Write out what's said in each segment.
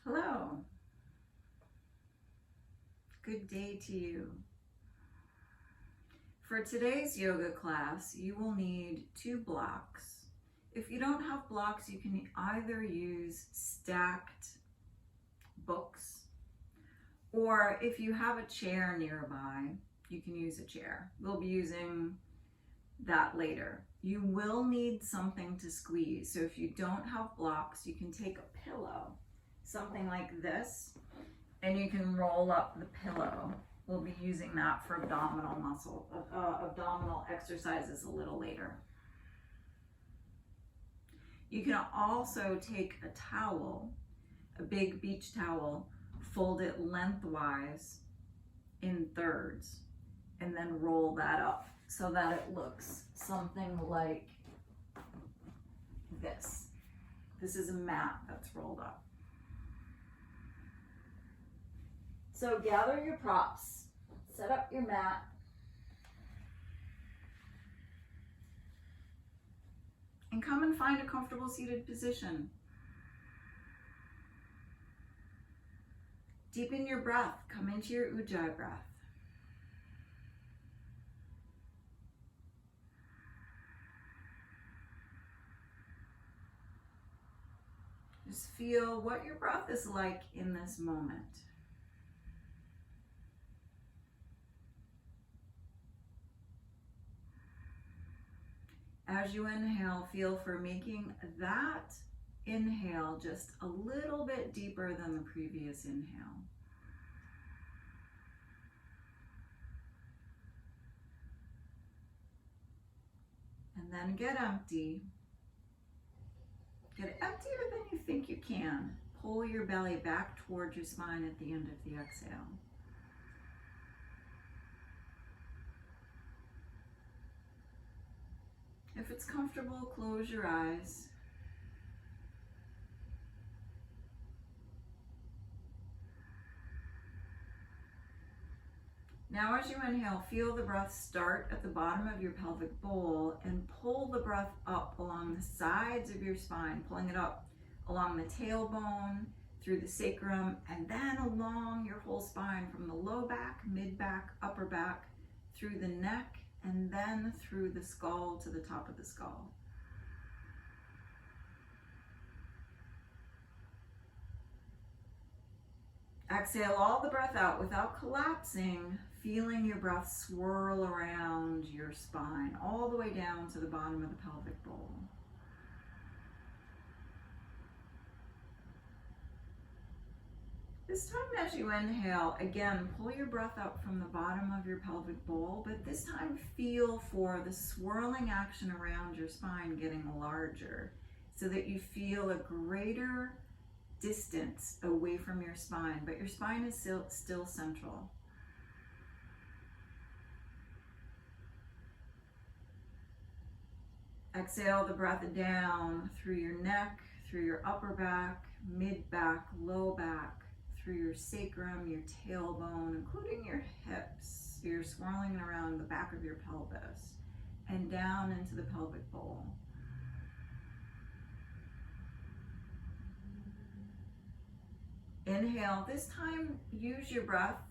Hello. Good day to you. For today's yoga class, you will need 2 blocks. If you don't have blocks, you can either use stacked books, or if you have a chair nearby, you can use a chair. We'll be using that later. You will need something to squeeze. So if you don't have blocks, you can take a pillow, something like this, and you can roll up the pillow. We'll be using that for abdominal exercises a little later. You can also take a towel, a big beach towel, fold it lengthwise in thirds, and then roll that up so that it looks something like this. This is a mat that's rolled up. So gather your props, set up your mat, and come and find a comfortable seated position. Deepen your breath, come into your Ujjayi breath. Just feel what your breath is like in this moment. As you inhale, feel for making that inhale just a little bit deeper than the previous inhale. And then get empty. Get emptier than you think you can. Pull your belly back towards your spine at the end of the exhale. If it's comfortable, close your eyes. Now as you inhale, feel the breath start at the bottom of your pelvic bowl and pull the breath up along the sides of your spine, pulling it up along the tailbone, through the sacrum, and then along your whole spine from the low back, mid back, upper back, through the neck, and then through the skull to the top of the skull. Exhale all the breath out without collapsing, feeling your breath swirl around your spine, all the way down to the bottom of the pelvic bowl. This time as you inhale, again, pull your breath up from the bottom of your pelvic bowl, but this time feel for the swirling action around your spine getting larger so that you feel a greater distance away from your spine, but your spine is still central. Exhale the breath down through your neck, through your upper back, mid back, low back, through your sacrum, your tailbone, including your hips. You're swirling around the back of your pelvis and down into the pelvic bowl. Inhale. This time, use your breath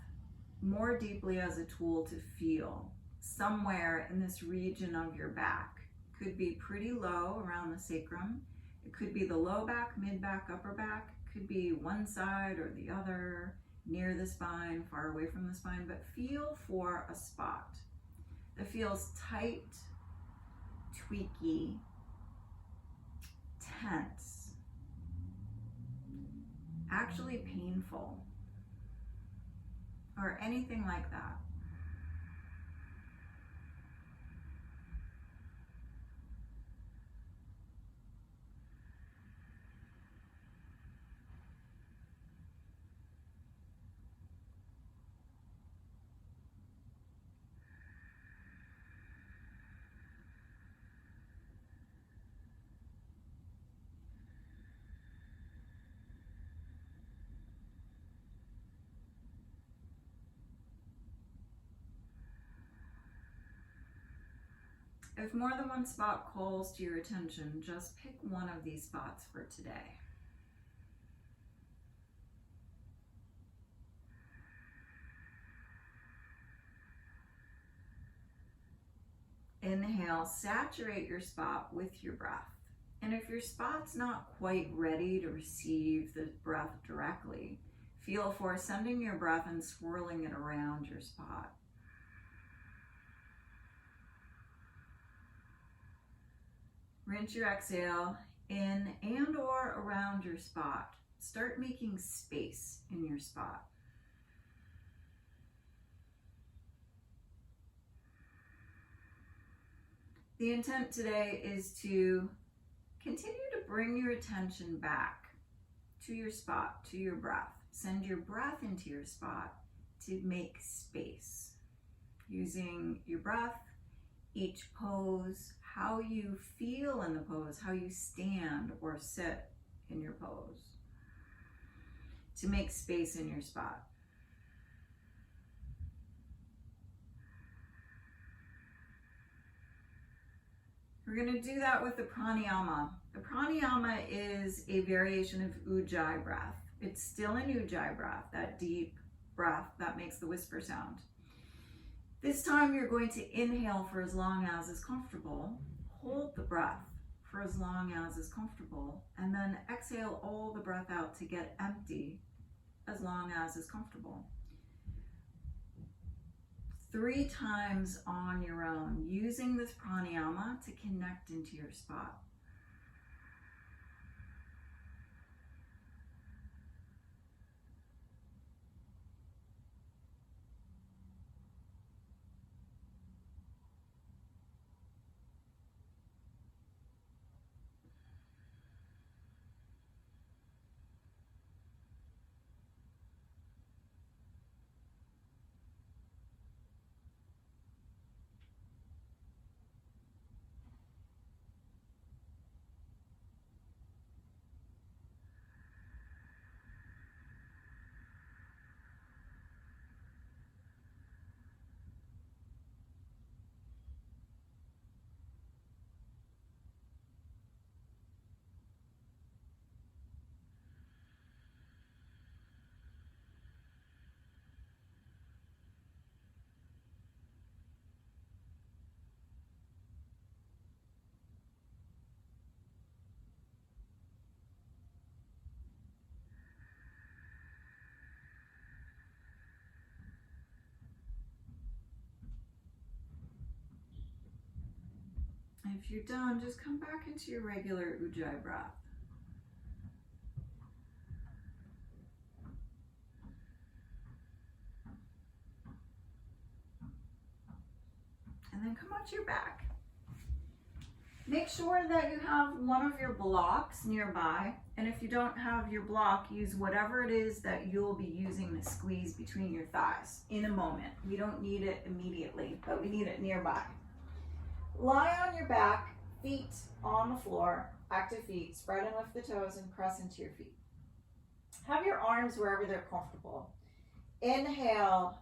more deeply as a tool to feel somewhere in this region of your back. Could be pretty low around the sacrum. It could be the low back, mid back, upper back. Could be one side or the other, near the spine, far away from the spine, but feel for a spot that feels tight, tweaky, tense, actually painful, or anything like that. If more than one spot calls to your attention, just pick one of these spots for today. inhale, saturate your spot with your breath. And if your spot's not quite ready to receive the breath directly, feel for sending your breath and swirling it around your spot. Rinse your exhale in and or around your spot. Start making space in your spot. The intent today is to continue to bring your attention back to your spot, to your breath. Send your breath into your spot to make space. Using your breath, each pose, how you feel in the pose, how you stand or sit in your pose, to make space in your spot. We're going to do that with the pranayama. The pranayama is a variation of ujjayi breath. It's still an ujjayi breath, that deep breath that makes the whisper sound. This time you're going to inhale for as long as is comfortable, hold the breath for as long as is comfortable, and then exhale all the breath out to get empty as long as is comfortable. 3 times on your own, using this pranayama to connect into your spot. And if you're done, just come back into your regular ujjayi breath. And then come onto your back. Make sure that you have one of your blocks nearby. And if you don't have your block, use whatever it is that you'll be using to squeeze between your thighs in a moment. We don't need it immediately, but we need it nearby. Lie on your back, feet on the floor, active feet, spread and lift the toes and press into your feet. Have your arms wherever they're comfortable. Inhale,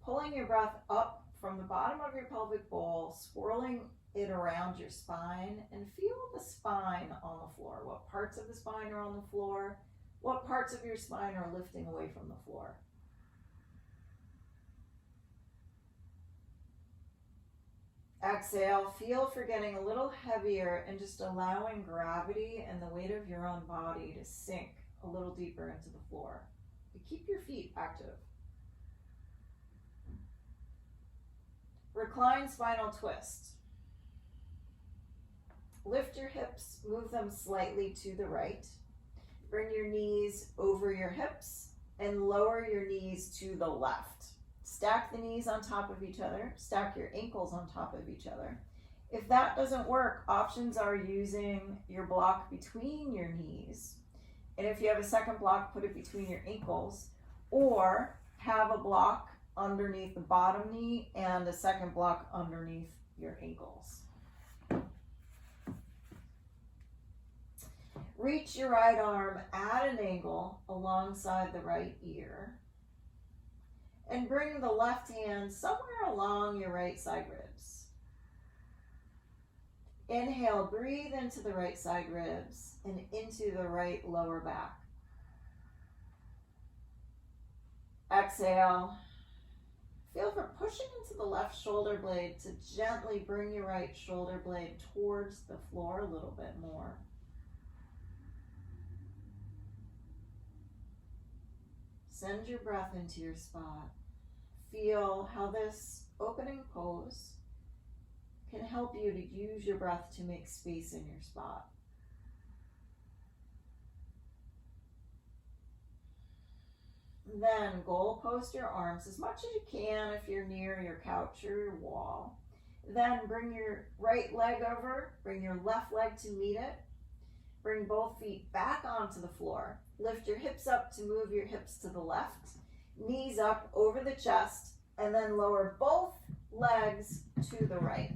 pulling your breath up from the bottom of your pelvic bowl, swirling it around your spine, and feel the spine on the floor. What parts of the spine are on the floor? What parts of your spine are lifting away from the floor? Exhale, feel for getting a little heavier and just allowing gravity and the weight of your own body to sink a little deeper into the floor. But keep your feet active. Recline spinal twist. Lift your hips, move them slightly to the right. Bring your knees over your hips and lower your knees to the left. Stack the knees on top of each other. Stack your ankles on top of each other. If that doesn't work, options are using your block between your knees. And if you have a second block, put it between your ankles, or have a block underneath the bottom knee and a second block underneath your ankles. Reach your right arm at an angle alongside the right ear. And bring the left hand somewhere along your right side ribs. Inhale, breathe into the right side ribs and into the right lower back. Exhale, feel for pushing into the left shoulder blade to gently bring your right shoulder blade towards the floor a little bit more. Send your breath into your spot. Feel how this opening pose can help you to use your breath to make space in your spot. Then goal post your arms as much as you can if you're near your couch or your wall. Then bring your right leg over, bring your left leg to meet it. Bring both feet back onto the floor. Lift your hips up to move your hips to the left. Knees up over the chest, and then lower both legs to the right.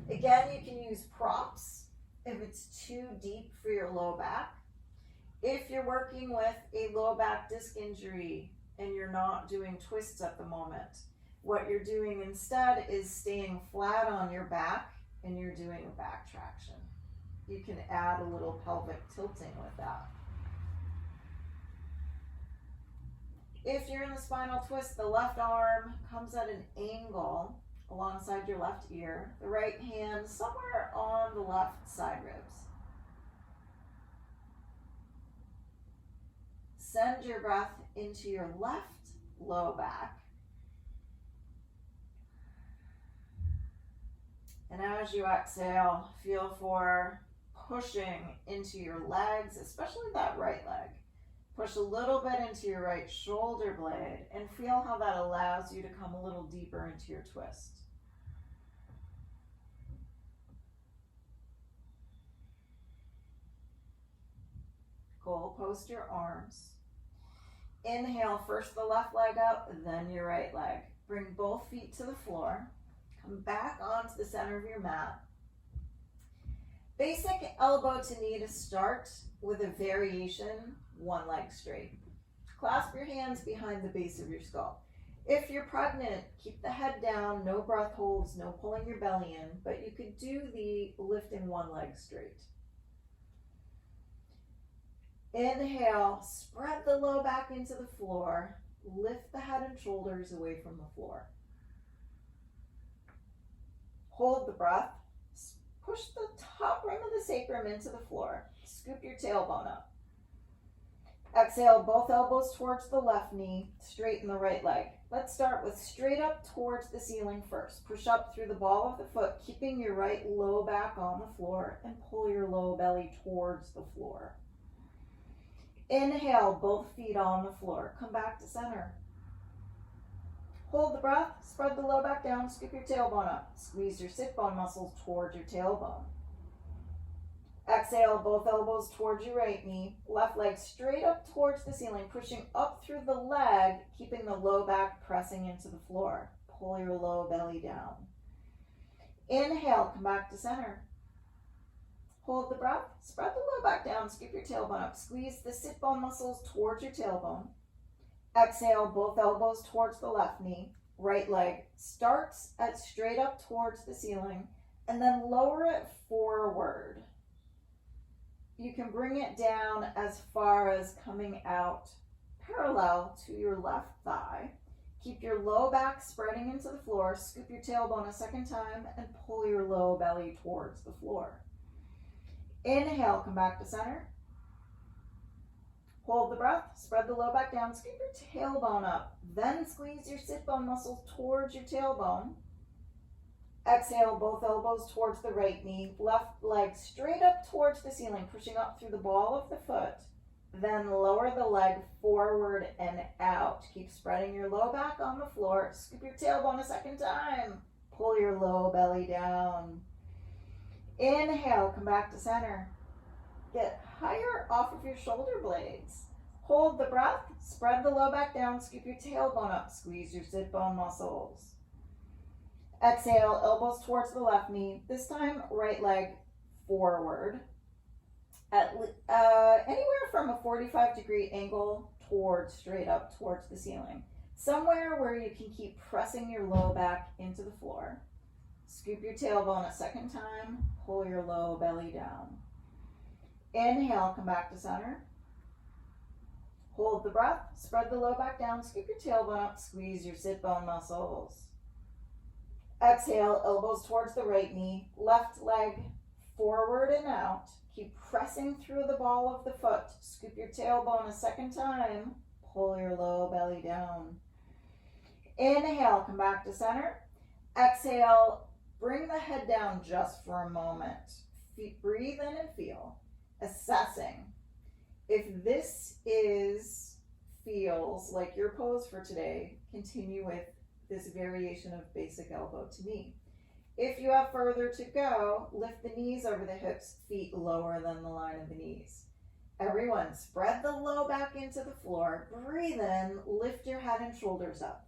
Again, you can use props if it's too deep for your low back. If you're working with a low back disc injury and you're not doing twists at the moment, what you're doing instead is staying flat on your back and you're doing a back traction. You can add a little pelvic tilting with that. If you're in the spinal twist, the left arm comes at an angle alongside your left ear, the right hand somewhere on the left side ribs. Send your breath into your left low back. And as you exhale, feel for pushing into your legs, especially that right leg. Push a little bit into your right shoulder blade and feel how that allows you to come a little deeper into your twist. Goal post your arms. Inhale, first the left leg up, then your right leg. Bring both feet to the floor. Come back onto the center of your mat. Basic elbow to knee to start with a variation, one leg straight. Clasp your hands behind the base of your skull. If you're pregnant, keep the head down, no breath holds, no pulling your belly in, but you could do the lifting one leg straight. Inhale, spread the low back into the floor, lift the head and shoulders away from the floor. Hold the breath, push the top rim of the sacrum into the floor, scoop your tailbone up. Exhale, both elbows towards the left knee, straighten the right leg. Let's start with straight up towards the ceiling first. Push up through the ball of the foot, keeping your right low back on the floor, and pull your low belly towards the floor. Inhale, both feet on the floor. Come back to center. Hold the breath, spread the low back down, scoop your tailbone up. Squeeze your sit bone muscles towards your tailbone. Exhale, both elbows towards your right knee. Left leg straight up towards the ceiling, pushing up through the leg, keeping the low back pressing into the floor. Pull your low belly down. Inhale, come back to center. Hold the breath, spread the low back down, scoop your tailbone up. Squeeze the sit bone muscles towards your tailbone. Exhale, both elbows towards the left knee. Right leg starts at straight up towards the ceiling and then lower it forward. You can bring it down as far as coming out parallel to your left thigh. Keep your low back spreading into the floor. Scoop your tailbone a second time and pull your low belly towards the floor. Inhale, come back to center. Hold the breath, spread the low back down, scoop your tailbone up, then squeeze your sit bone muscles towards your tailbone. Exhale, both elbows towards the right knee, left leg straight up towards the ceiling, pushing up through the ball of the foot. Then lower the leg forward and out. Keep spreading your low back on the floor. Scoop your tailbone a second time. Pull your low belly down. Inhale, come back to center. Get higher off of your shoulder blades. Hold the breath, spread the low back down, scoop your tailbone up, squeeze your sit bone muscles. Exhale, elbows towards the left knee. This time, right leg forward. Anywhere from a 45-degree angle towards straight up towards the ceiling. Somewhere where you can keep pressing your low back into the floor. Scoop your tailbone a second time, pull your low belly down. Inhale, come back to center. Hold the breath, spread the low back down, scoop your tailbone up, squeeze your sit bone muscles. Exhale, elbows towards the right knee, left leg forward and out. Keep pressing through the ball of the foot. Scoop your tailbone a second time. Pull your low belly down. Inhale, come back to center. Exhale, bring the head down just for a moment. Breathe in and feel. Assessing. If this feels like your pose for today, continue with this variation of basic elbow to knee. If you have further to go, lift the knees over the hips, feet lower than the line of the knees. Everyone, spread the low back into the floor. Breathe in, lift your head and shoulders up.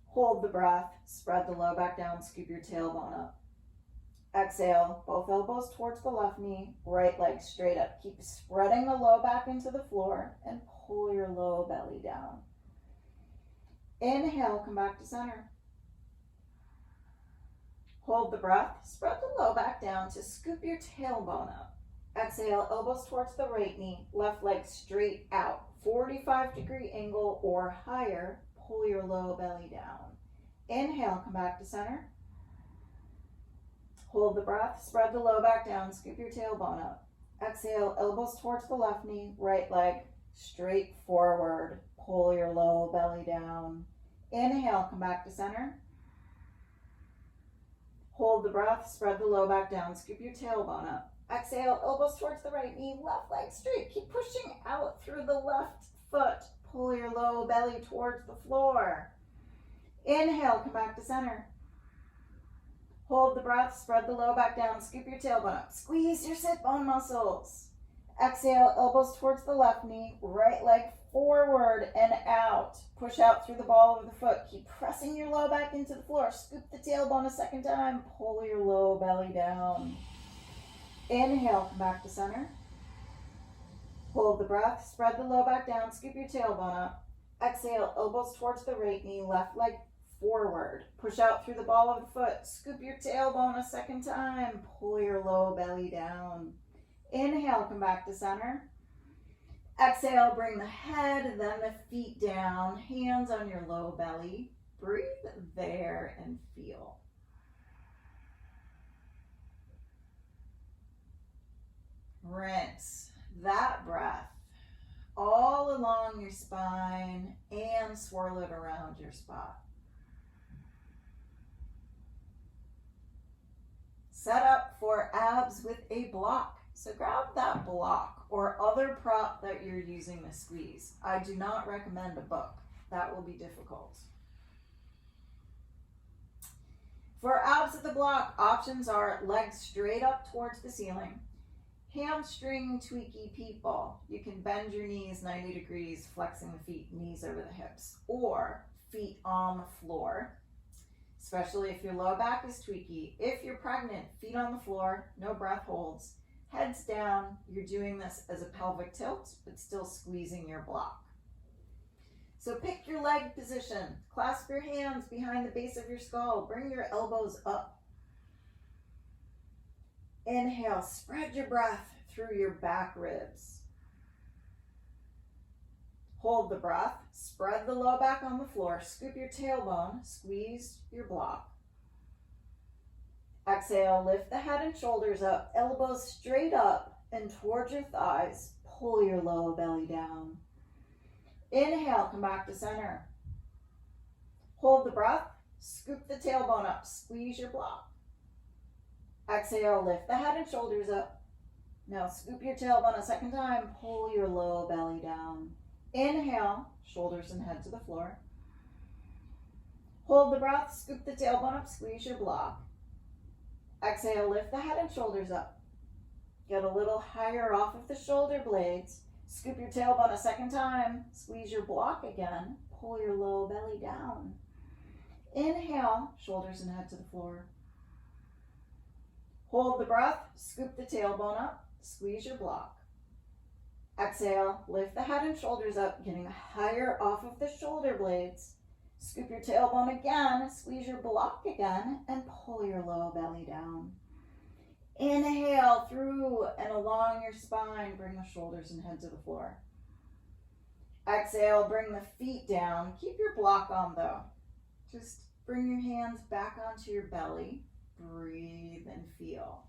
Hold the breath, spread the low back down, scoop your tailbone up. Exhale, both elbows towards the left knee, right leg straight up. Keep spreading the low back into the floor and pull your low belly down. Inhale, come back to center. Hold the breath, spread the low back down to scoop your tailbone up. Exhale, elbows towards the right knee, left leg straight out, 45-degree angle or higher. Pull your low belly down. Inhale, come back to center. Hold the breath, spread the low back down, scoop your tailbone up. Exhale, elbows towards the left knee, right leg straight forward. Pull your low belly down. Inhale, come back to center. Hold the breath, spread the low back down, scoop your tailbone up. Exhale, elbows towards the right knee, left leg straight. Keep pushing out through the left foot. Pull your low belly towards the floor. Inhale, come back to center. Hold the breath, spread the low back down, scoop your tailbone up. Squeeze your sit bone muscles. Exhale, elbows towards the left knee, right leg forward and out. Push out through the ball of the foot. Keep pressing your low back into the floor. Scoop the tailbone a second time. Pull your low belly down. Inhale, come back to center. Hold the breath, spread the low back down, scoop your tailbone up. Exhale, elbows towards the right knee, left leg forward. Push out through the ball of the foot. Scoop your tailbone a second time. Pull your low belly down. Inhale, come back to center. Exhale, bring the head, then the feet down, hands on your low belly. Breathe there and feel. Rinse that breath all along your spine and swirl it around your spot. Set up for abs with a block. So grab that block or other prop that you're using to squeeze. I do not recommend a book. That will be difficult. For abs at the block, options are legs straight up towards the ceiling, hamstring tweaky people. You can bend your knees 90 degrees, flexing the feet, knees over the hips, or feet on the floor, especially if your low back is tweaky. If you're pregnant, feet on the floor, no breath holds. Heads down, you're doing this as a pelvic tilt, but still squeezing your block. So pick your leg position. Clasp your hands behind the base of your skull. Bring your elbows up. Inhale, spread your breath through your back ribs. Hold the breath, spread the low back on the floor, scoop your tailbone, squeeze your block. Exhale, lift the head and shoulders up, elbows straight up and towards your thighs. Pull your low belly down. Inhale, come back to center. Hold the breath, scoop the tailbone up, squeeze your block. Exhale, lift the head and shoulders up. Now scoop your tailbone a second time, pull your low belly down. Inhale, shoulders and head to the floor. Hold the breath, scoop the tailbone up, squeeze your block. Exhale, lift the head and shoulders up. Get a little higher off of the shoulder blades. Scoop your tailbone a second time. Squeeze your block again. Pull your low belly down. Inhale, shoulders and head to the floor. Hold the breath. Scoop the tailbone up. Squeeze your block. Exhale, lift the head and shoulders up, getting higher off of the shoulder blades. Scoop your tailbone again, squeeze your block again, and pull your low belly down. Inhale through and along your spine, bring the shoulders and head to the floor. Exhale, bring the feet down. Keep your block on though. Just Bring your hands back onto your belly. Breathe and feel.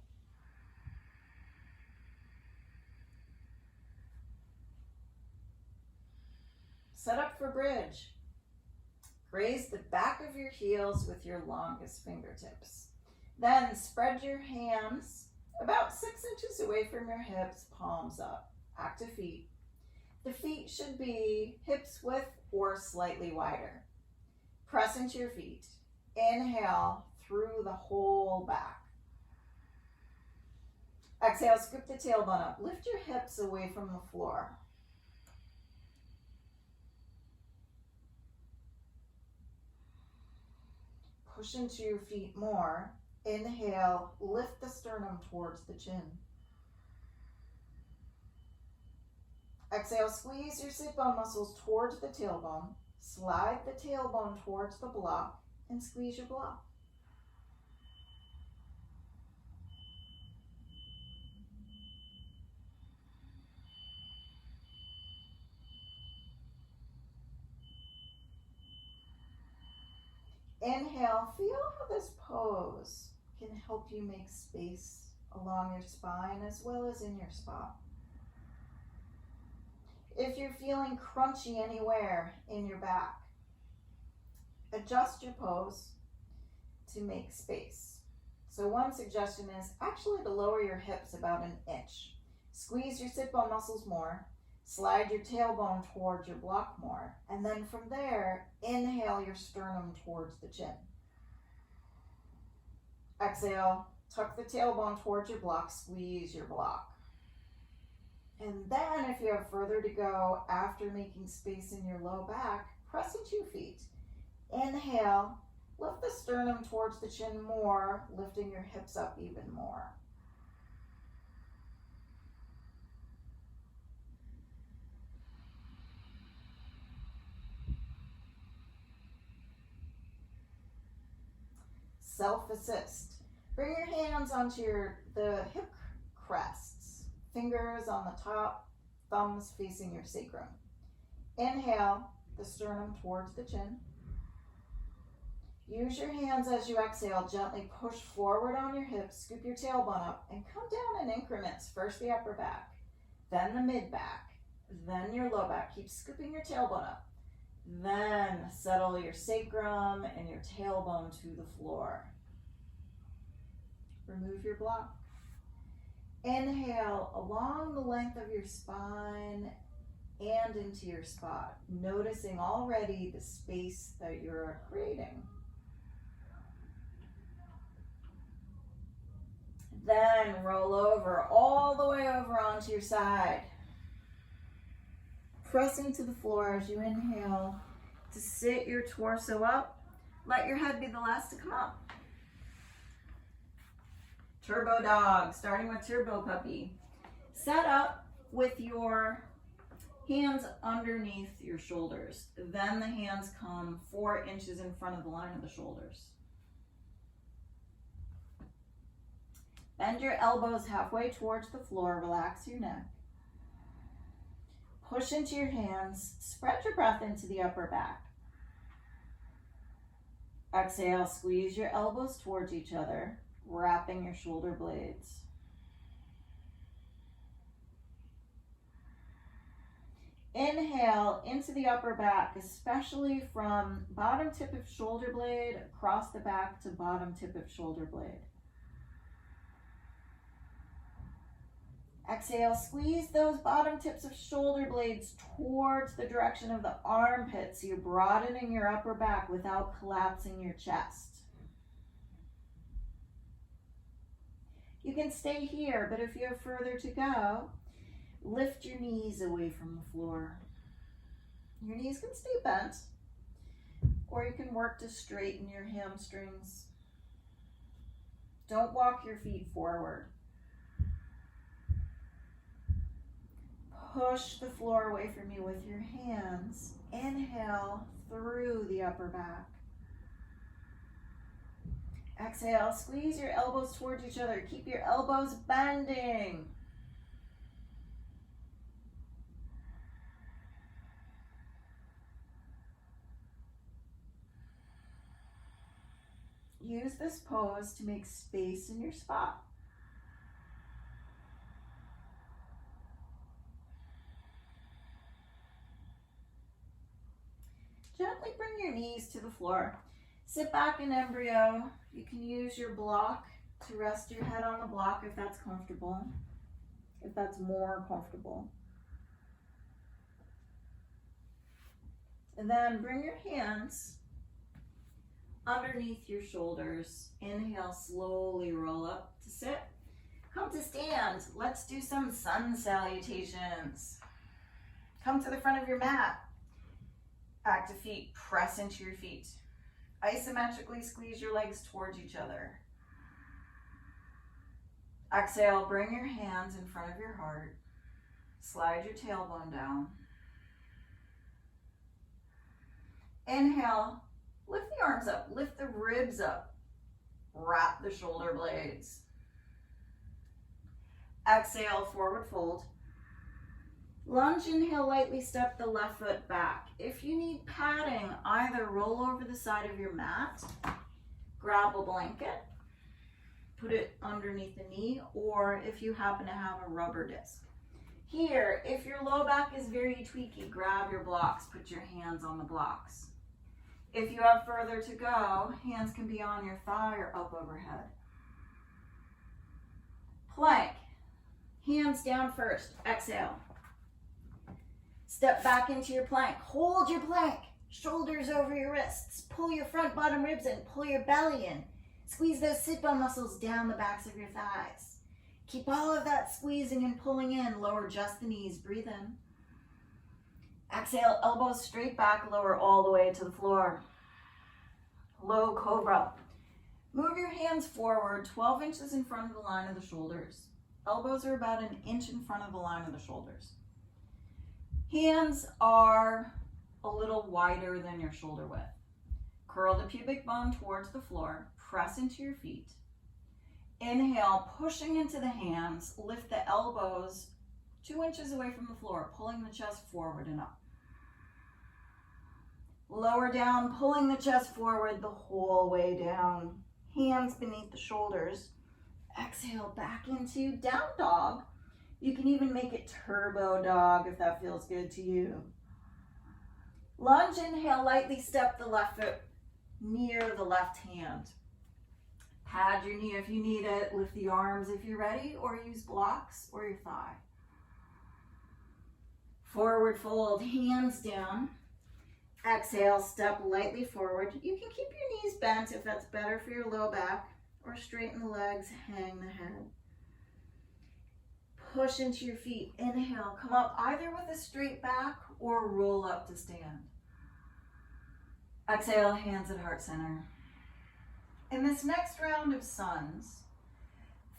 Set up for bridge. Raise the back of your heels with your longest fingertips. Then spread your hands about 6 inches away from your hips, palms up. Active feet. The feet should be hips width or slightly wider. Press into your feet. Inhale through the whole back. Exhale, scoop the tailbone up. Lift your hips away from the floor. Push into your feet more. Inhale, lift the sternum towards the chin. Exhale, squeeze your sit bone muscles towards the tailbone. Slide the tailbone towards the block and squeeze your block. Inhale, feel how this pose can help you make space along your spine as well as in your spot. If you're feeling crunchy anywhere in your back, adjust your pose to make space. So one suggestion is actually to lower your hips about an inch. Squeeze your sit bone muscles more. Slide your tailbone towards your block more. And then from there, inhale your sternum towards the chin. Exhale, tuck the tailbone towards your block, squeeze your block. And then if you have further to go after making space in your low back, press into your feet. Inhale, lift the sternum towards the chin more, lifting your hips up even more. Self-assist. Bring your hands onto the hip crests. Fingers on the top, thumbs facing your sacrum. Inhale, the sternum towards the chin. Use your hands as you exhale, gently push forward on your hips, scoop your tailbone up, and come down in increments. First the upper back, then the mid back, then your low back. Keep scooping your tailbone up. Then settle your sacrum and your tailbone to the floor. Remove your block. Inhale along the length of your spine and into your spot, noticing already the space that you're creating. Then roll over all the way over onto your side. Pressing to the floor as you inhale to sit your torso up. Let your head be the last to come up. Turbo dog, starting with turbo puppy. Set up with your hands underneath your shoulders. Then the hands come 4 inches in front of the line of the shoulders. Bend your elbows halfway towards the floor. Relax your neck. Push into your hands. Spread your breath into the upper back. Exhale, squeeze your elbows towards each other, wrapping your shoulder blades. Inhale into the upper back, especially from bottom tip of shoulder blade across the back to bottom tip of shoulder blade. Exhale, squeeze those bottom tips of shoulder blades towards the direction of the armpits. So you're broadening your upper back without collapsing your chest. You can stay here, but if you have further to go, lift your knees away from the floor. Your knees can stay bent, or you can work to straighten your hamstrings. Don't walk your feet forward. Push the floor away from you with your hands. Inhale through the upper back. Exhale, squeeze your elbows towards each other. Keep your elbows bending. use this pose to make space in your spot. Gently bring your knees to the floor. Sit back in embryo. You can use your block to rest your head on the block if that's comfortable, if that's more comfortable. And then bring your hands underneath your shoulders. Inhale, slowly roll up to sit. Come to stand. Let's do some sun salutations. Come to the front of your mat. Active feet, press into your feet. Isometrically squeeze your legs towards each other. Exhale, bring your hands in front of your heart. Slide your tailbone down. Inhale, lift the arms up, lift the ribs up. Wrap the shoulder blades. Exhale, forward fold. Lunge, inhale, lightly step the left foot back. If you need padding, either roll over the side of your mat, grab a blanket, put it underneath the knee, or if you happen to have a rubber disc. Here, if your low back is very tweaky, grab your blocks, put your hands on the blocks. If you have further to go, hands can be on your thigh or up overhead. Plank, hands down first, exhale. Step back into your plank. Hold your plank. Shoulders over your wrists. Pull your front bottom ribs in. Pull your belly in. Squeeze those sit bone muscles down the backs of your thighs. Keep all of that squeezing and pulling in. Lower just the knees. Breathe in. Exhale, elbows straight back. Lower all the way to the floor. Low cobra. Move your hands forward 12 inches in front of the line of the shoulders. Elbows are about an inch in front of the line of the shoulders. Hands are a little wider than your shoulder width. Curl the pubic bone towards the floor. Press into your feet. Inhale, pushing into the hands. Lift the elbows 2 inches away from the floor, pulling the chest forward and up. Lower down, pulling the chest forward the whole way down. Hands beneath the shoulders. Exhale, back into down dog. You can even make it turbo dog if that feels good to you. Lunge, inhale, lightly step the left foot near the left hand. Pad your knee if you need it. Lift the arms if you're ready, or use blocks or your thigh. Forward fold, hands down. Exhale, step lightly forward. You can keep your knees bent if that's better for your low back, or straighten the legs, hang the head. Push into your feet. Inhale, come up either with a straight back or roll up to stand. Exhale, hands at heart center. In this next round of suns,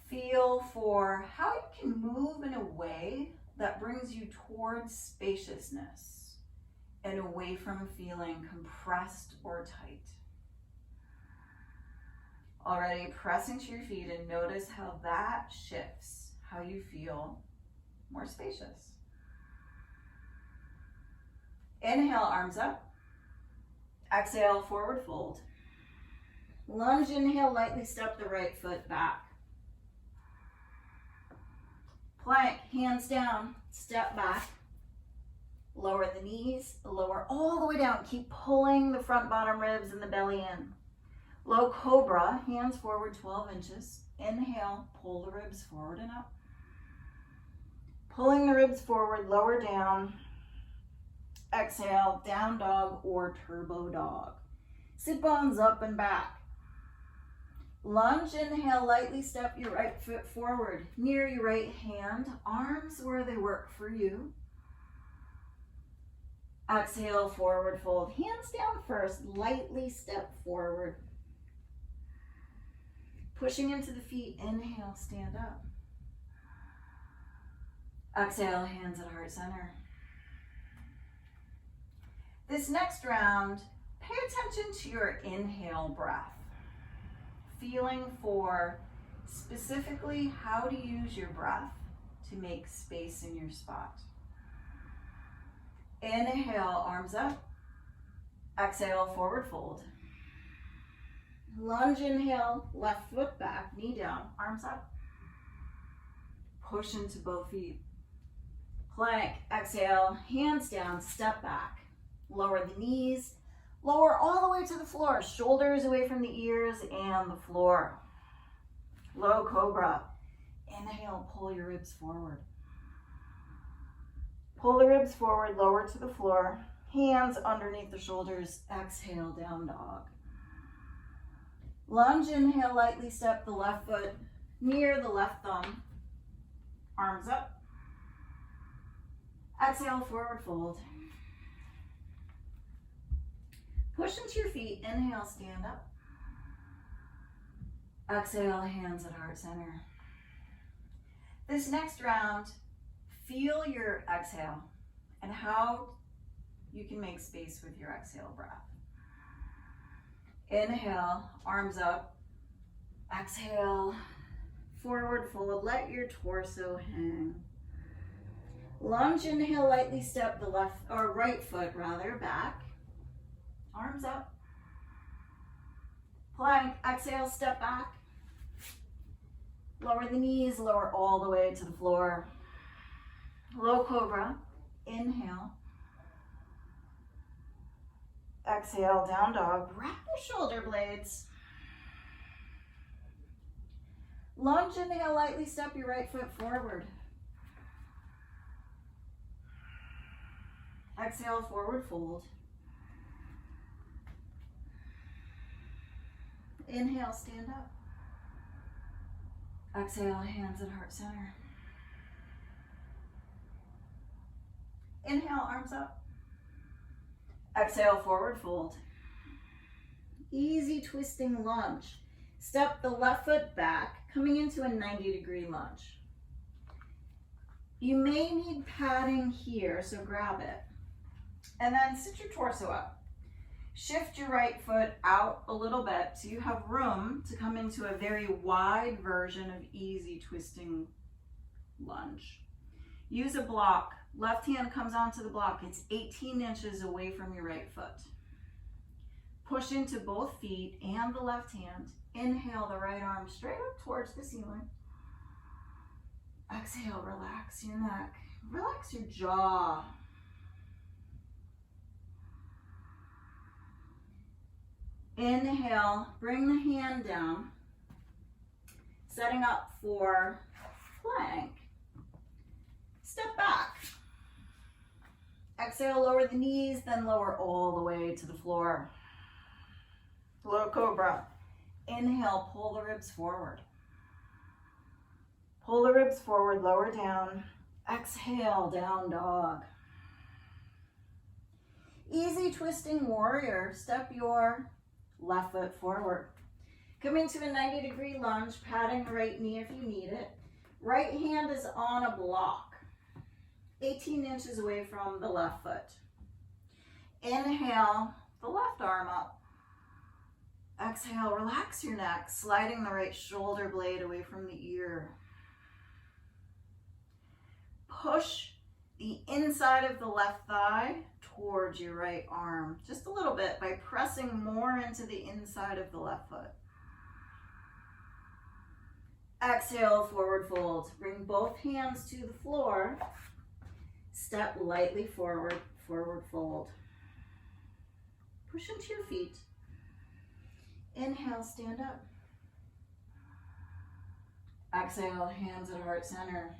feel for how you can move in a way that brings you towards spaciousness and away from feeling compressed or tight. Already press into your feet and notice how that shifts. How you feel more spacious. Inhale, arms up. Exhale, forward fold. Lunge, inhale, lightly step the right foot back. Plank, hands down, step back. Lower the knees, lower all the way down. Keep pulling the front bottom ribs and the belly in. Low cobra, hands forward 12 inches. Inhale, pull the ribs forward and up. Pulling the ribs forward, lower down. Exhale, down dog or turbo dog. Sit bones up and back. Lunge, inhale, lightly step your right foot forward near your right hand. Arms where they work for you. Exhale, forward fold. Hands down first, lightly step forward. Pushing into the feet, inhale, stand up. Exhale, hands at heart center. This next round, pay attention to your inhale breath. Feeling for specifically how to use your breath to make space in your spot. Inhale, arms up. Exhale, forward fold. Lunge, inhale, left foot back, knee down, arms up. Push into both feet. Plank, exhale, hands down, step back. Lower the knees, lower all the way to the floor, shoulders away from the ears and the floor. Low cobra. Inhale, pull your ribs forward. Pull the ribs forward, lower to the floor. Hands underneath the shoulders. Exhale, down dog. Lunge, inhale, lightly step the left foot near the left thumb. Arms up. Exhale, forward fold. Push into your feet. Inhale, stand up. Exhale, hands at heart center. This next round, feel your exhale and how you can make space with your exhale breath. Inhale, arms up. Exhale, forward fold. Let your torso hang. Lunge, inhale, lightly step the left or right foot rather back. Arms up. Plank, exhale, step back. Lower the knees, lower all the way to the floor. Low cobra, inhale. Exhale, down dog. Wrap your shoulder blades. Lunge, inhale, lightly step your right foot forward. Exhale, forward fold. Inhale, stand up. Exhale, hands at heart center. Inhale, arms up. Exhale, forward fold. Easy twisting lunge. Step the left foot back, coming into a 90-degree lunge. You may need padding here, so grab it. And then sit your torso up. Shift your right foot out a little bit so you have room to come into a very wide version of easy twisting lunge. Use a block. Left hand comes onto the block. It's 18 inches away from your right foot. Push into both feet and the left hand. Inhale the right arm straight up towards the ceiling. Exhale, relax your neck. Relax your jaw. Inhale, bring the hand down, setting up for plank. Step back. Exhale, lower the knees, then lower all the way to the floor. Low cobra. Inhale, pull the ribs forward. Pull the ribs forward, lower down. Exhale, down dog. Easy twisting warrior. Step your left foot forward. Come into a 90-degree lunge, patting the right knee if you need it. Right hand is on a block, 18 inches away from the left foot. Inhale, the left arm up. Exhale, relax your neck, sliding the right shoulder blade away from the ear. Push the inside of the left thigh towards your right arm, just a little bit by pressing more into the inside of the left foot. Exhale, forward fold. Bring both hands to the floor. Step lightly forward, forward fold. Push into your feet. Inhale, stand up. Exhale, hands at heart center.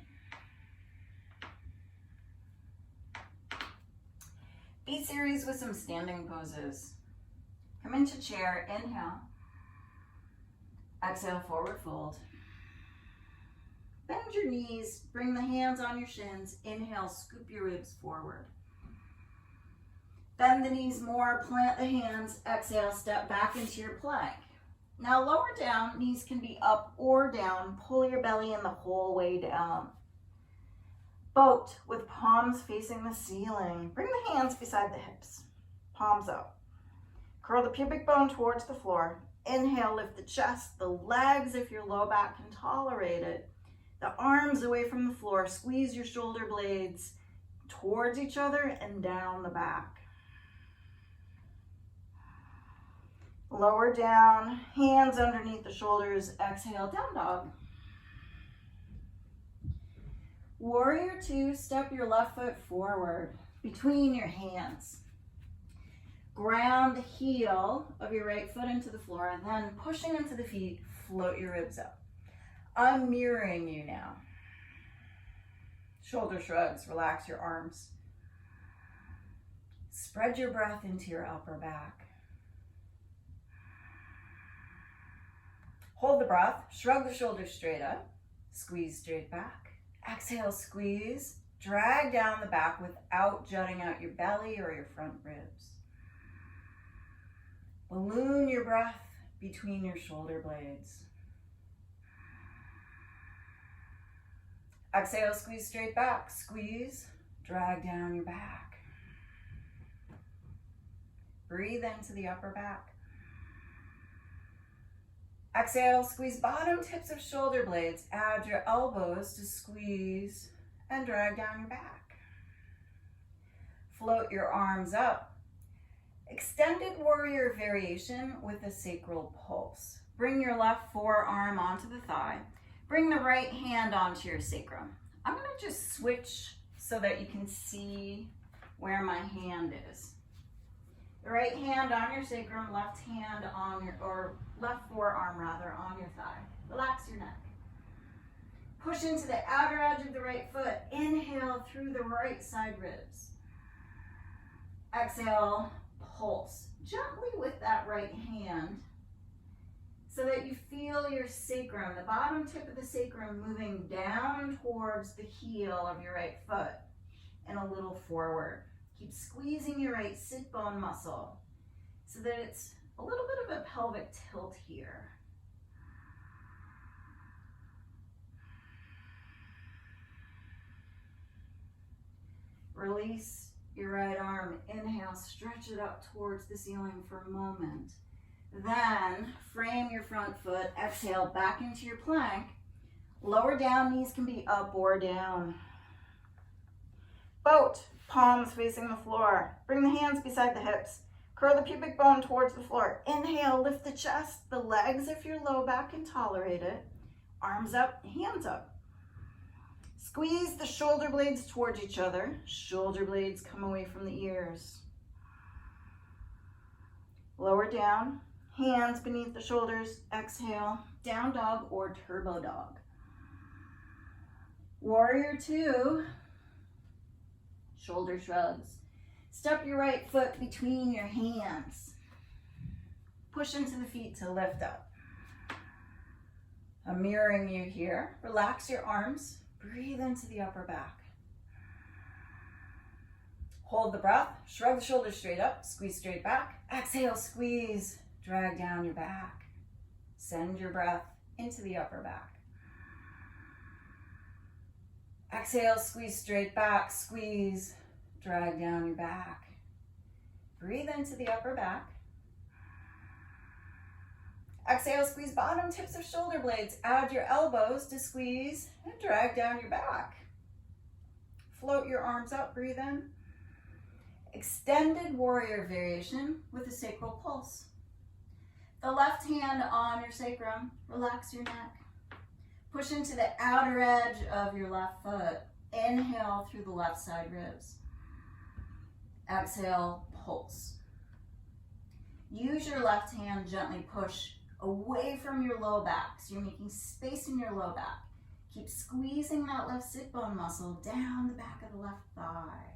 Be serious with some standing poses. Come into chair, inhale. Exhale, forward fold. Bend your knees, bring the hands on your shins. Inhale, scoop your ribs forward. Bend the knees more, plant the hands. Exhale, step back into your plank. Now lower down, knees can be up or down. Pull your belly in the whole way down. Boat with palms facing the ceiling. Bring the hands beside the hips. Palms up. Curl the pubic bone towards the floor. Inhale, lift the chest, the legs if your low back can tolerate it. The arms away from the floor. Squeeze your shoulder blades towards each other and down the back. Lower down, hands underneath the shoulders. Exhale, down dog. Warrior two, step your left foot forward between your hands. Ground heel of your right foot into the floor, and then pushing into the feet, float your ribs up. I'm mirroring you now. Shoulder shrugs, relax your arms. Spread your breath into your upper back. Hold the breath, shrug the shoulders straight up, squeeze straight back. Exhale, squeeze, drag down the back without jutting out your belly or your front ribs. Balloon your breath between your shoulder blades. Exhale, squeeze straight back, squeeze, drag down your back. Breathe into the upper back. Exhale, squeeze bottom tips of shoulder blades. Add your elbows to squeeze and drag down your back. Float your arms up. Extended warrior variation with a sacral pulse. Bring your left forearm onto the thigh. Bring the right hand onto your sacrum. I'm going to just switch so that you can see where my hand is. The right hand on your sacrum, left hand on your, or left forearm rather, on your thigh. Relax your neck. Push into the outer edge of the right foot. Inhale through the right side ribs. Exhale, pulse gently with that right hand so that you feel your sacrum, the bottom tip of the sacrum, moving down towards the heel of your right foot and a little forward. Keep squeezing your right sit bone muscle so that it's a little bit of a pelvic tilt here. Release your right arm. Inhale, stretch it up towards the ceiling for a moment. Then frame your front foot. Exhale, back into your plank. Lower down, knees can be up or down. Boat, palms facing the floor. Bring the hands beside the hips. Curl the pubic bone towards the floor. Inhale, lift the chest, the legs if your low back can tolerate it. Arms up, hands up. Squeeze the shoulder blades towards each other. Shoulder blades come away from the ears. Lower down, hands beneath the shoulders. Exhale, down dog or turbo dog. Warrior two, shoulder shrugs. Step your right foot between your hands. Push into the feet to lift up. I'm mirroring you here. Relax your arms. Breathe into the upper back. Hold the breath. Shrug the shoulders straight up. Squeeze straight back. Exhale, squeeze. Drag down your back. Send your breath into the upper back. Exhale, squeeze straight back. Squeeze. Drag down your back. Breathe into the upper back. Exhale, squeeze bottom tips of shoulder blades. Add your elbows to squeeze and drag down your back. Float your arms up, breathe in. Extended warrior variation with a sacral pulse. The left hand on your sacrum, relax your neck. Push into the outer edge of your left foot. Inhale through the left side ribs. Exhale, pulse. Use your left hand, gently push away from your low back. So you're making space in your low back. Keep squeezing that left sit bone muscle down the back of the left thigh.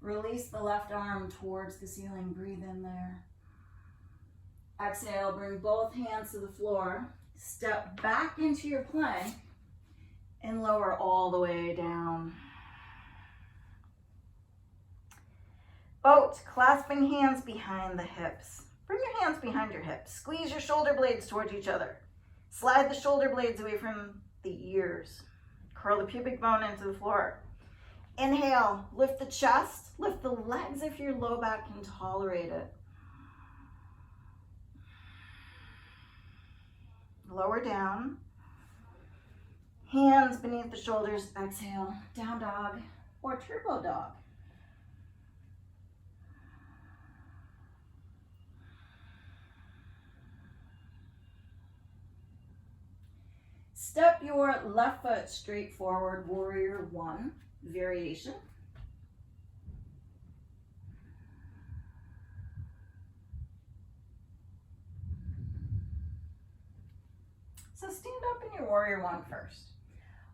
Release the left arm towards the ceiling. Breathe in there. Exhale, bring both hands to the floor. Step back into your plank and lower all the way down. Boat, clasping hands behind the hips. Bring your hands behind your hips. Squeeze your shoulder blades towards each other. Slide the shoulder blades away from the ears. Curl the pubic bone into the floor. Inhale, lift the chest. Lift the legs if your low back can tolerate it. Lower down. Hands beneath the shoulders, exhale, down dog or turbo dog. Step your left foot straight forward, warrior one variation. So stand up in your warrior one first.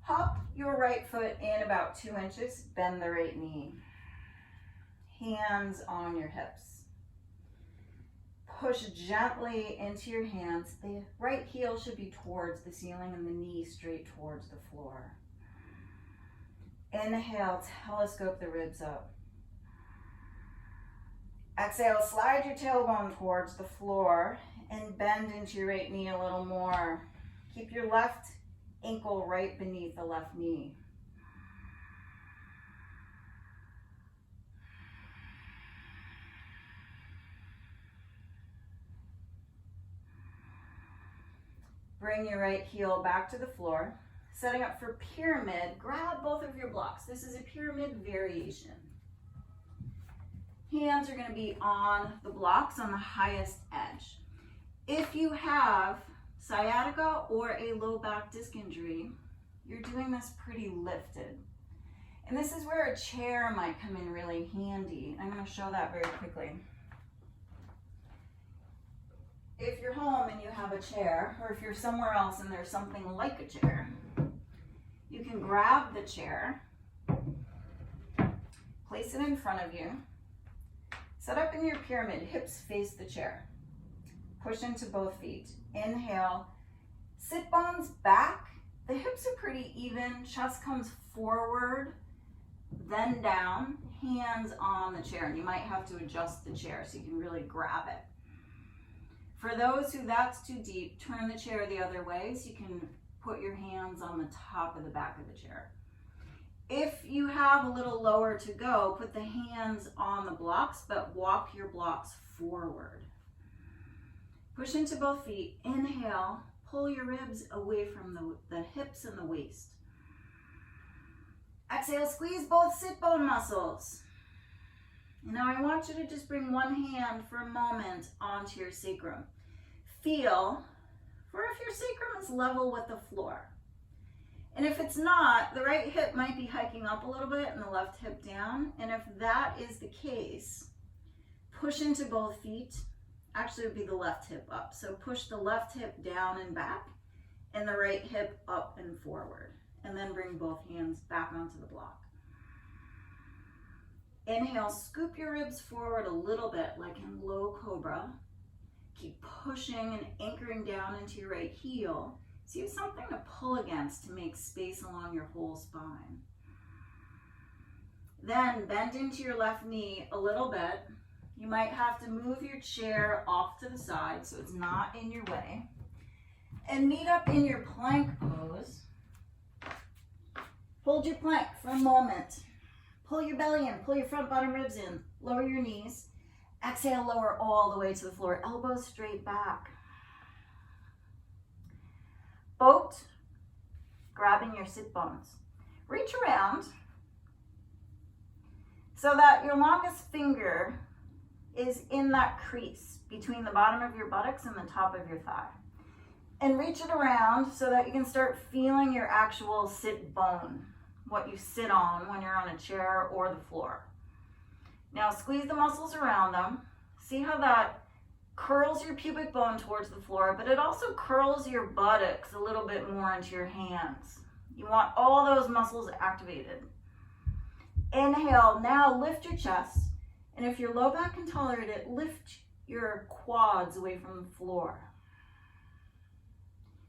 Hop your right foot in about 2 inches, bend the right knee. Hands on your hips. Push gently into your hands. The right heel should be towards the ceiling and the knee straight towards the floor. Inhale, telescope the ribs up. Exhale, slide your tailbone towards the floor and bend into your right knee a little more. Keep your left ankle right beneath the left knee. Bring your right heel back to the floor. Setting up for pyramid, grab both of your blocks. This is a pyramid variation. Hands are going to be on the blocks on the highest edge. If you have sciatica or a low back disc injury, you're doing this pretty lifted. And this is where a chair might come in really handy. I'm going to show that very quickly. If you're home and you have a chair, or if you're somewhere else and there's something like a chair, you can grab the chair, place it in front of you, set up in your pyramid, hips face the chair. Push into both feet. Inhale, sit bones back. The hips are pretty even, chest comes forward, then down, hands on the chair. And you might have to adjust the chair so you can really grab it. For those who that's too deep, turn the chair the other way so you can put your hands on the top of the back of the chair. If you have a little lower to go, put the hands on the blocks, but walk your blocks forward. Push into both feet. Inhale, pull your ribs away from the hips and the waist. Exhale, squeeze both sit bone muscles. Now I want you to just bring one hand for a moment onto your sacrum. Feel for if your sacrum is level with the floor. And if it's not, the right hip might be hiking up a little bit and the left hip down. And if that is the case, push into both feet. Actually, it would be the left hip up. So push the left hip down and back and the right hip up and forward. And then bring both hands back onto the block. Inhale, scoop your ribs forward a little bit like in low cobra. Keep pushing and anchoring down into your right heel. So you have something to pull against to make space along your whole spine. Then bend into your left knee a little bit. You might have to move your chair off to the side so it's not in your way. And meet up in your plank pose. Hold your plank for a moment. Pull your belly in, pull your front bottom ribs in, lower your knees. Exhale, lower all the way to the floor, elbows straight back. Boat, grabbing your sit bones. Reach around so that your longest finger is in that crease between the bottom of your buttocks and the top of your thigh. And reach it around so that you can start feeling your actual sit bone, what you sit on when you're on a chair or the floor. Now squeeze the muscles around them. See how that curls your pubic bone towards the floor, but it also curls your buttocks a little bit more into your hands. You want all those muscles activated. Inhale, now lift your chest. And if your low back can tolerate it, lift your quads away from the floor.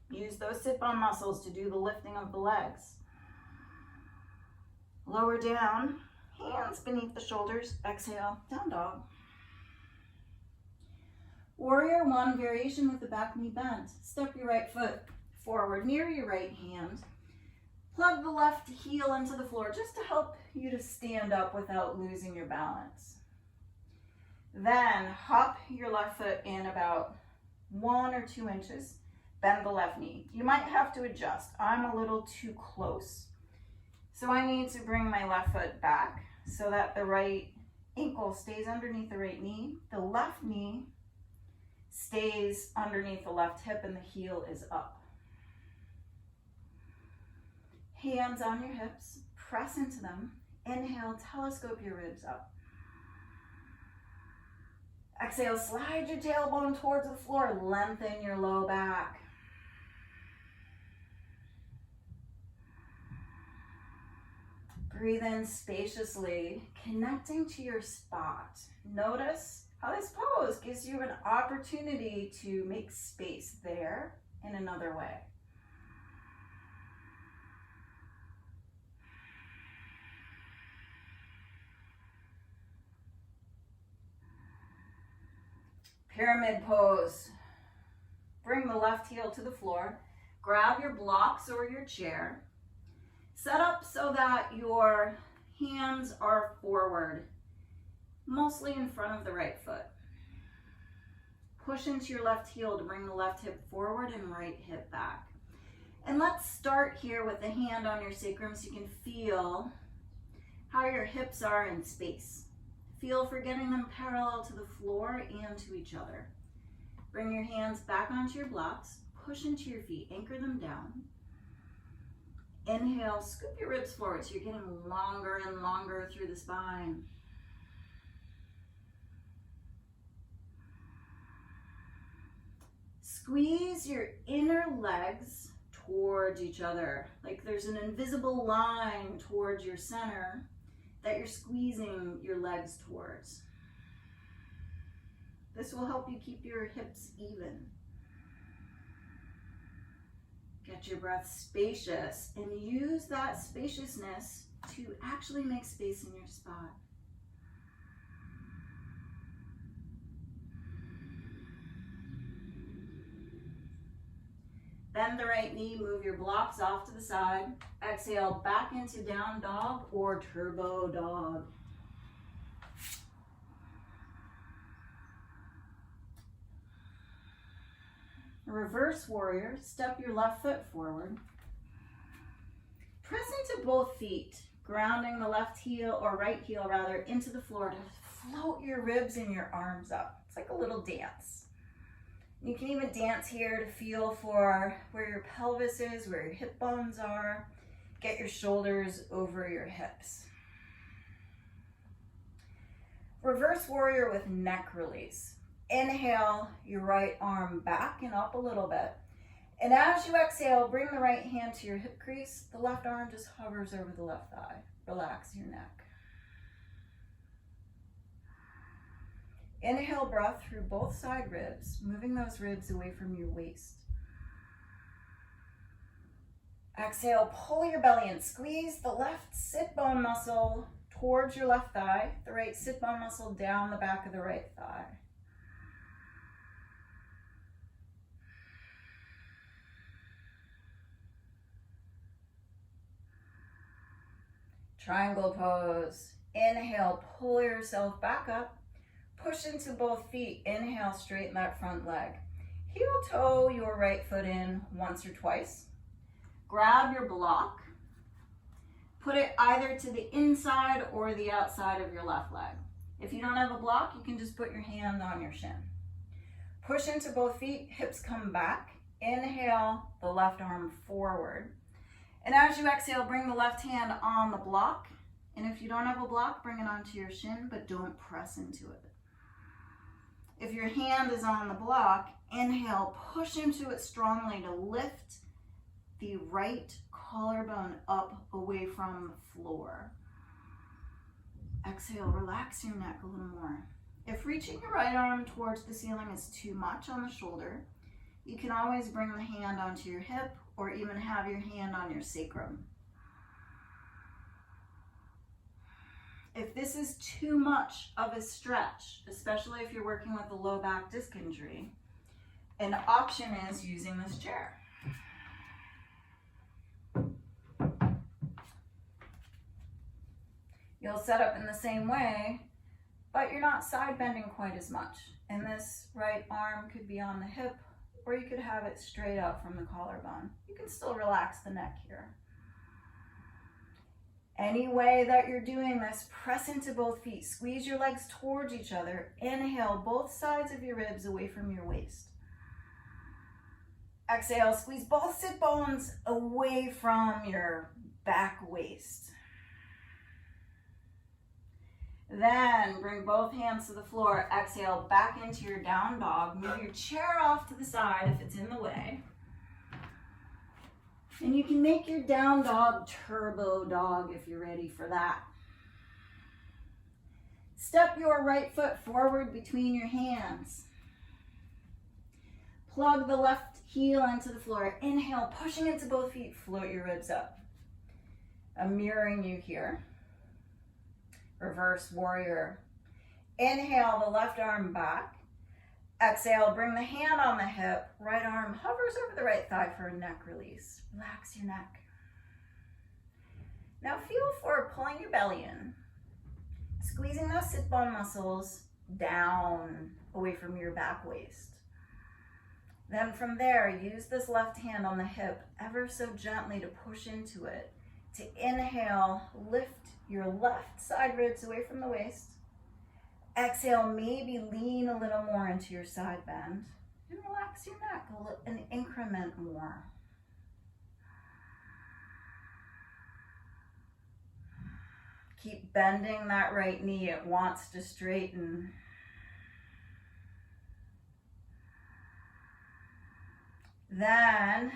Use those sit bone muscles to do the lifting of the legs. Lower down, hands beneath the shoulders. Exhale, down dog. Warrior one variation with the back knee bent. Step your right foot forward near your right hand. Plug the left heel into the floor just to help you to stand up without losing your balance. Then hop your left foot in about 1 or 2 inches. Bend the left knee. You might have to adjust. I'm a little too close. So I need to bring my left foot back so that the right ankle stays underneath the right knee. The left knee stays underneath the left hip and the heel is up. Hands on your hips, press into them. Inhale, telescope your ribs up. Exhale, slide your tailbone towards the floor, lengthen your low back. Breathe in spaciously, connecting to your spot. Notice how this pose gives you an opportunity to make space there in another way. Pyramid pose. Bring the left heel to the floor. Grab your blocks or your chair. Set up so that your hands are forward, mostly in front of the right foot. Push into your left heel to bring the left hip forward and right hip back. And let's start here with the hand on your sacrum so you can feel how your hips are in space. Feel for getting them parallel to the floor and to each other. Bring your hands back onto your blocks, push into your feet, anchor them down. Inhale, scoop your ribs forward so you're getting longer and longer through the spine. Squeeze your inner legs towards each other, like there's an invisible line towards your center that you're squeezing your legs towards. This will help you keep your hips even. Get your breath spacious and use that spaciousness to actually make space in your spot. Bend the right knee, move your blocks off to the side. Exhale, back into down dog or turbo dog. Reverse warrior, step your left foot forward. Press into both feet, grounding the left heel or right heel rather into the floor to float your ribs and your arms up. It's like a little dance. You can even dance here to feel for where your pelvis is, where your hip bones are. Get your shoulders over your hips. Reverse warrior with neck release. Inhale your right arm back and up a little bit. And as you exhale, bring the right hand to your hip crease. The left arm just hovers over the left thigh. Relax your neck. Inhale breath through both side ribs, moving those ribs away from your waist. Exhale, pull your belly in. Squeeze the left sit bone muscle towards your left thigh, the right sit bone muscle down the back of the right thigh. Triangle pose. Inhale, pull yourself back up. Push into both feet. Inhale, straighten that front leg. Heel toe your right foot in once or twice. Grab your block. Put it either to the inside or the outside of your left leg. If you don't have a block, you can just put your hand on your shin. Push into both feet, hips come back. Inhale, the left arm forward. And as you exhale, bring the left hand on the block. And if you don't have a block, bring it onto your shin, but don't press into it. If your hand is on the block, inhale, push into it strongly to lift the right collarbone up away from the floor. Exhale, relax your neck a little more. If reaching your right arm towards the ceiling is too much on the shoulder, you can always bring the hand onto your hip or even have your hand on your sacrum. If this is too much of a stretch, especially if you're working with a low back disc injury, an option is using this chair. You'll set up in the same way, but you're not side bending quite as much. And this right arm could be on the hip or you could have it straight up from the collarbone. You can still relax the neck here. Any way that you're doing this, press into both feet. Squeeze your legs towards each other. Inhale, both sides of your ribs away from your waist. Exhale, squeeze both sit bones away from your back waist. Then bring both hands to the floor. Exhale, back into your down dog. Move your chair off to the side if it's in the way. And you can make your down dog turbo dog if you're ready for that. Step your right foot forward between your hands. Plug the left heel into the floor. Inhale, pushing into both feet, float your ribs up. I'm mirroring you here. Reverse warrior. Inhale, the left arm back. Exhale, bring the hand on the hip. Right arm hovers over the right thigh for a neck release. Relax your neck. Now feel for pulling your belly in. Squeezing those sit bone muscles down away from your back waist. Then from there, use this left hand on the hip ever so gently to push into it. To inhale, lift your left side ribs away from the waist. Exhale, maybe lean a little more into your side bend and relax your neck an increment more. Keep bending that right knee. It wants to straighten. Then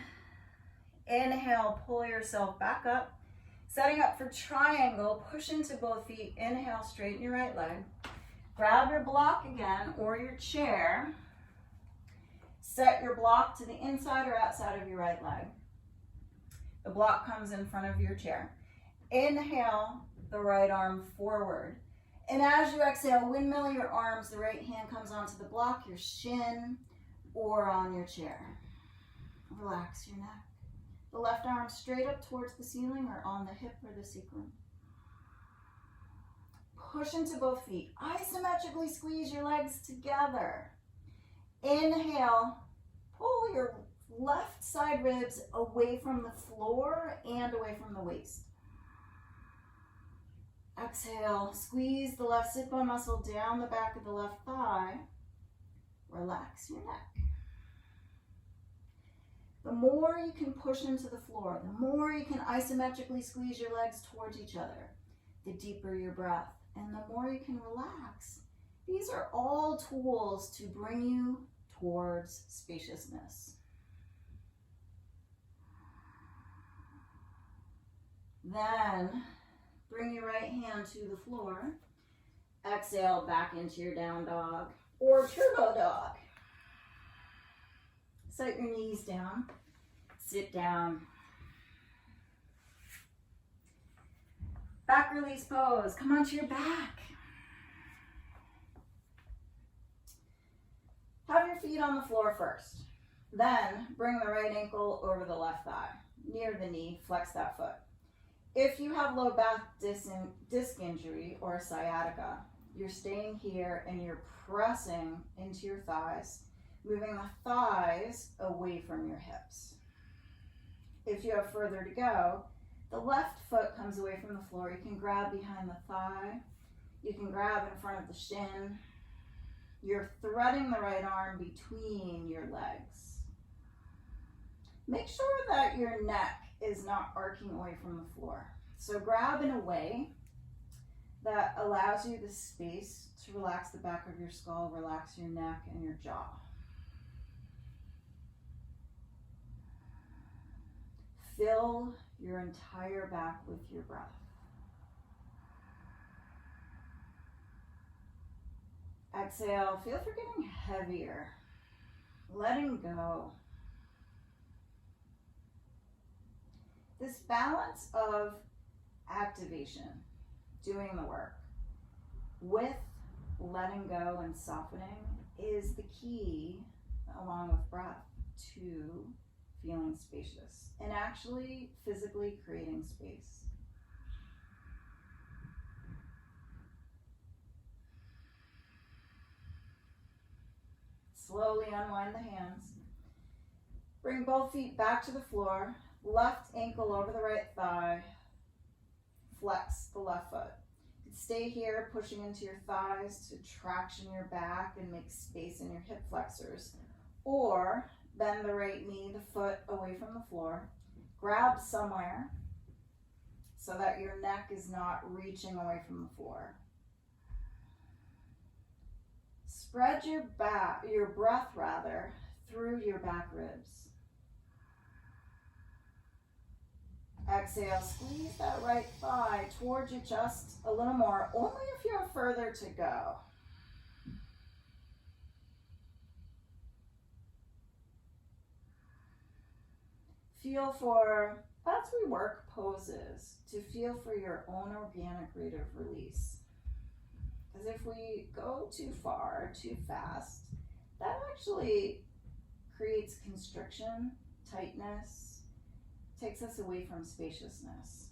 inhale, pull yourself back up. Setting up for triangle, push into both feet. Inhale, straighten your right leg. Grab your block again or your chair. Set your block to the inside or outside of your right leg. The block comes in front of your chair. Inhale, the right arm forward. And as you exhale, windmill your arms. The right hand comes onto the block, your shin, or on your chair. Relax your neck. The left arm straight up towards the ceiling or on the hip or the sacrum. Push into both feet. Isometrically squeeze your legs together. Inhale, pull your left side ribs away from the floor and away from the waist. Exhale, squeeze the left sit bone muscle down the back of the left thigh. Relax your neck. The more you can push into the floor, the more you can isometrically squeeze your legs towards each other, the deeper your breath, and the more you can relax. These are all tools to bring you towards spaciousness. Then bring your right hand to the floor. Exhale back into your down dog or turbo dog. Set your knees down. Sit down. Back release pose. Come onto your back. Have your feet on the floor first. Then bring the right ankle over the left thigh. Near the knee, flex that foot. If you have low back disc injury or sciatica, you're staying here and you're pressing into your thighs, moving the thighs away from your hips. If you have further to go, the left foot comes away from the floor. You can grab behind the thigh. You can grab in front of the shin. You're threading the right arm between your legs. Make sure that your neck is not arcing away from the floor. So grab in a way that allows you the space to relax the back of your skull, relax your neck and your jaw. Fill your entire back with your breath. Exhale, feel for getting heavier, letting go. This balance of activation, doing the work, with letting go and softening is the key, along with breath, to feeling spacious and actually physically creating space. Slowly unwind the hands. Bring both feet back to the floor. Left ankle over the right thigh. Flex the left foot. Stay here, pushing into your thighs to traction your back and make space in your hip flexors. Or bend the right knee, the foot away from the floor. Grab somewhere so that your neck is not reaching away from the floor. Spread your breath through your back ribs. Exhale, squeeze that right thigh towards you just a little more, only if you have further to go. Feel for, as we work poses, to feel for your own organic rate of release. Because if we go too far, too fast, that actually creates constriction, tightness, takes us away from spaciousness.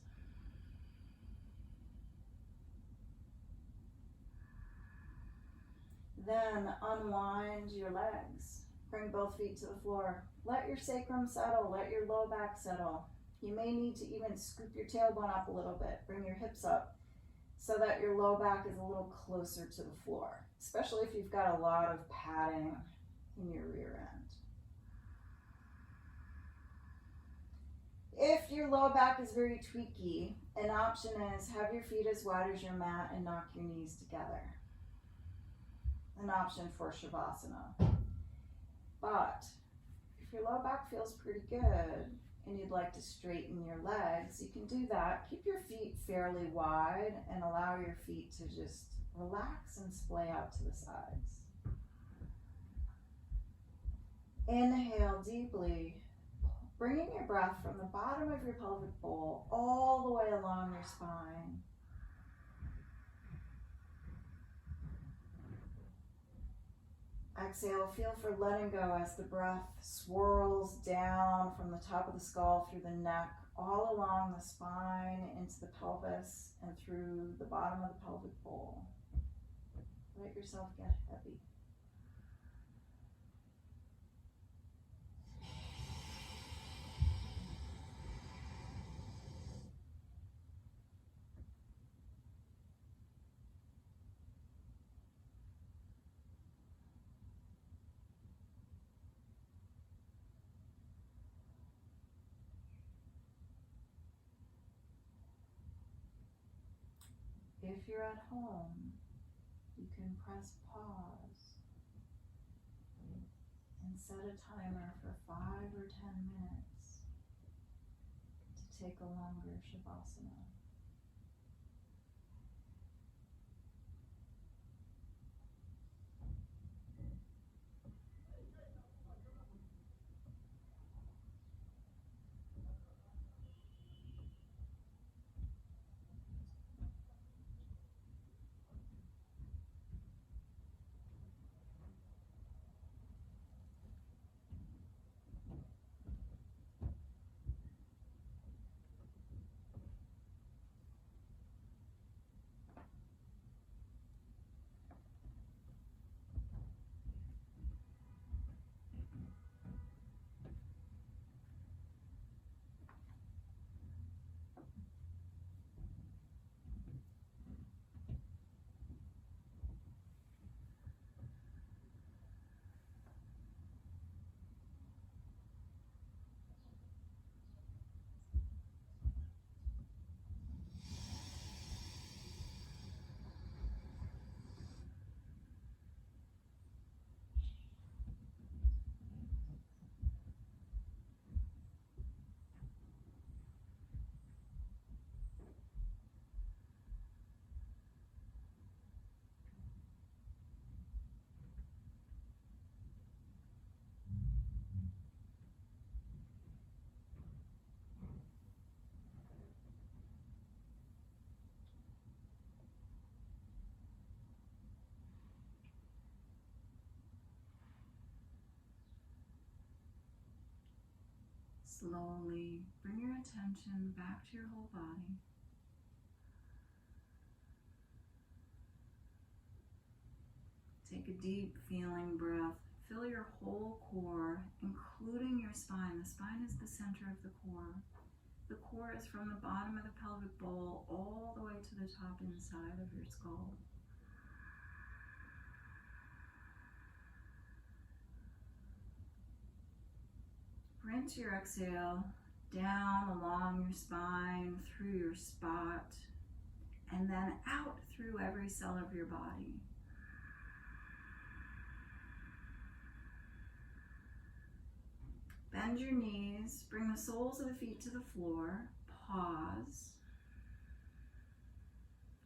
Then unwind your legs. Bring both feet to the floor. Let your sacrum settle, let your low back settle. You may need to even scoop your tailbone up a little bit. Bring your hips up so that your low back is a little closer to the floor, especially if you've got a lot of padding in your rear end. If your low back is very tweaky, an option is have your feet as wide as your mat and knock your knees together. An option for Shavasana. But if your low back feels pretty good and you'd like to straighten your legs, you can do that. Keep your feet fairly wide and allow your feet to just relax and splay out to the sides. Inhale deeply, bringing your breath from the bottom of your pelvic bowl all the way along your spine. Exhale, feel for letting go as the breath swirls down from the top of the skull through the neck, all along the spine, into the pelvis, and through the bottom of the pelvic bowl. Let yourself get heavy. If you're at home, you can press pause and set a timer for 5 or 10 minutes to take a longer Shavasana. Slowly bring your attention back to your whole body. Take a deep feeling breath, fill your whole core, including your spine. The spine is the center of the core. The core is from the bottom of the pelvic bowl all the way to the top inside of your skull. Rinse your exhale down along your spine, through your spot, and then out through every cell of your body. Bend your knees, bring the soles of the feet to the floor, pause,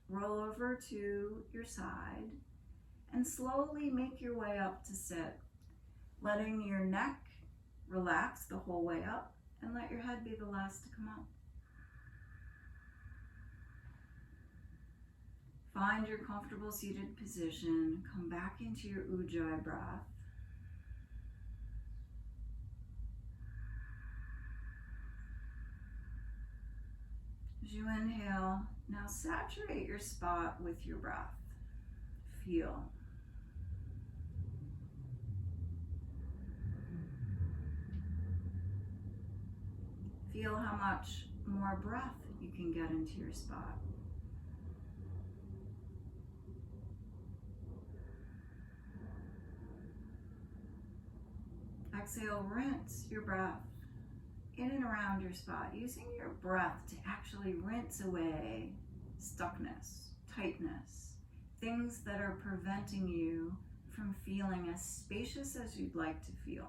roll over to your side, and slowly make your way up to sit, letting your neck relax the whole way up, and let your head be the last to come up. Find your comfortable seated position. Come back into your Ujjayi breath. As you inhale, now saturate your spot with your breath. Feel. Feel how much more breath you can get into your spot. Exhale, rinse your breath in and around your spot, using your breath to actually rinse away stuckness, tightness, things that are preventing you from feeling as spacious as you'd like to feel.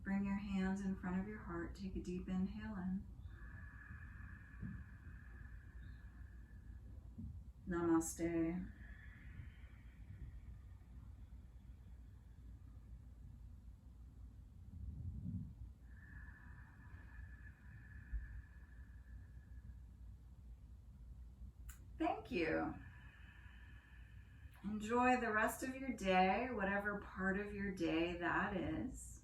Bring your hands in front of your heart. Take a deep inhale in. Namaste. Thank you. Enjoy the rest of your day, whatever part of your day that is.